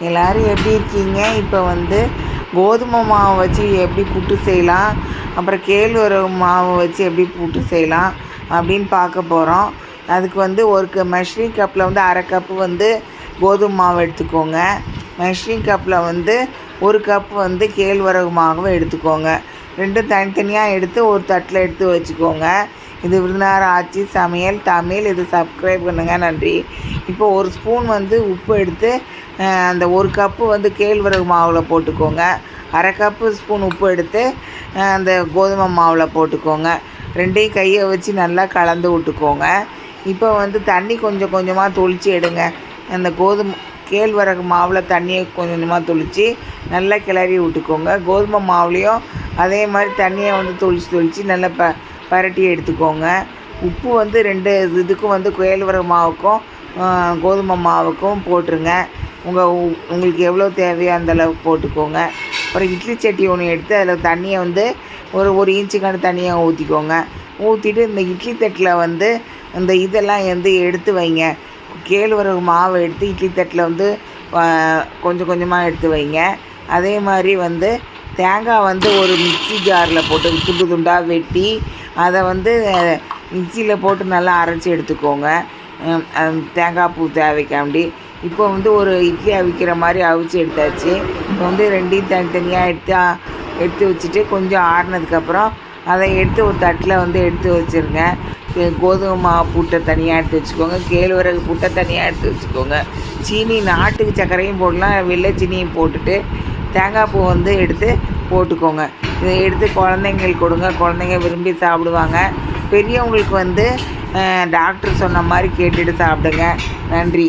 எல்லோரும் எப்படி இருக்கீங்க? இப்போ வந்து கோதுமை மாவு வச்சு எப்படி புட்டு செய்யலாம், அப்புறம் கேழ்வரகு மாவு வச்சு எப்படி புட்டு செய்யலாம் அப்படின்னு பார்க்க போகிறோம். அதுக்கு வந்து ஒரு மெஷரிங் கப்பில் வந்து அரை கப்பு வந்து கோதுமை மாவு எடுத்துக்கோங்க. மெஷரிங் கப்பில் வந்து ஒரு கப் வந்து கேழ்வரகு மாவு எடுத்துக்கோங்க. ரெண்டும் தனித்தனியாக எடுத்து ஒரு தட்டில் எடுத்து வச்சுக்கோங்க. இது விருதுநகர் ஆச்சி சமையல் தமிழ். இது சப்ஸ்கிரைப் பண்ணுங்கள். நன்றி. இப்போ ஒரு ஸ்பூன் வந்து உப்பு எடுத்து அந்த ஒரு கப்பு வந்து கேழ்வரகு மாவில் போட்டுக்கோங்க. அரை கப்பு ஸ்பூன் உப்பு எடுத்து அந்த கோதுமை மாவில் போட்டுக்கோங்க. ரெண்டையும் கையை வச்சு நல்லா கலந்து விட்டுக்கோங்க. இப்போ வந்து தண்ணி கொஞ்சம் கொஞ்சமாக தொளிச்சு எடுங்க. அந்த கேழ்வரகு மாவில் தண்ணியை கொஞ்சம் கொஞ்சமாக தொளிச்சு நல்லா கிளறி விட்டுக்கோங்க. கோதுமை மாவுலேயும் அதே மாதிரி தண்ணியை வந்து தொளிச்சு நல்லா பரட்டி எடுத்துக்கோங்க. உப்பு வந்து இதுக்கும் வந்து கேழ்வரகு மாவுக்கும் கோதுமை மாவுக்கும் போட்டுருங்க. உங்களுக்கு எவ்வளோ தேவையோ அந்தளவுக்கு போட்டுக்கோங்க. அப்புறம் இட்லி சட்டி ஒன்று எடுத்து அதில் தண்ணியை வந்து ஒரு இன்ச்சுக்கான தண்ணியை ஊற்றிக்கோங்க. ஊற்றிட்டு இந்த இட்லி தட்டில் வந்து இந்த இதெல்லாம் வந்து எடுத்து வைங்க. கேழ்வரகு மாவை எடுத்து இட்லி தட்டில் வந்து கொஞ்சம் கொஞ்சமாக எடுத்து வைங்க. அதே மாதிரி வந்து தேங்காய் வந்து ஒரு மிக்ஸி ஜாரில் போட்டு துண்டு துண்டாக வெட்டி அதை வந்து மிக்சியில் போட்டு நல்லா அரைச்சி எடுத்துக்கோங்க. தேங்காய் பூ தேவைக்காண்டி இப்போ வந்து ஒரு இட்லி அவிக்கிற மாதிரி அவிச்சு எடுத்தாச்சு. இப்போ வந்து ரெண்டையும் தனித்தனியாக எடுத்து வச்சுட்டு கொஞ்சம் ஆறுனதுக்கப்புறம் அதை எடுத்து ஒரு தட்டில் வந்து எடுத்து வச்சுருங்க. கோதுமை மாவு புட்டை தனியாக எடுத்து வச்சுக்கோங்க. கேழ்வரகு புட்டை தனியாக எடுத்து வச்சுக்கோங்க. சீனி நாட்டுக்கு சர்க்கரையும் போடலாம், வெள்ளை சீனியும் போட்டுட்டு தேங்காய் பூ வந்து எடுத்து போட்டுக்கோங்க. இதை எடுத்து குழந்தைங்களுக்கு கொடுங்க. குழந்தைங்க விரும்பி சாப்பிடுவாங்க. பெரியவங்களுக்கு வந்து டாக்டர் சொன்ன மாதிரி கேட்டுட்டு சாப்பிடுங்க. நன்றி.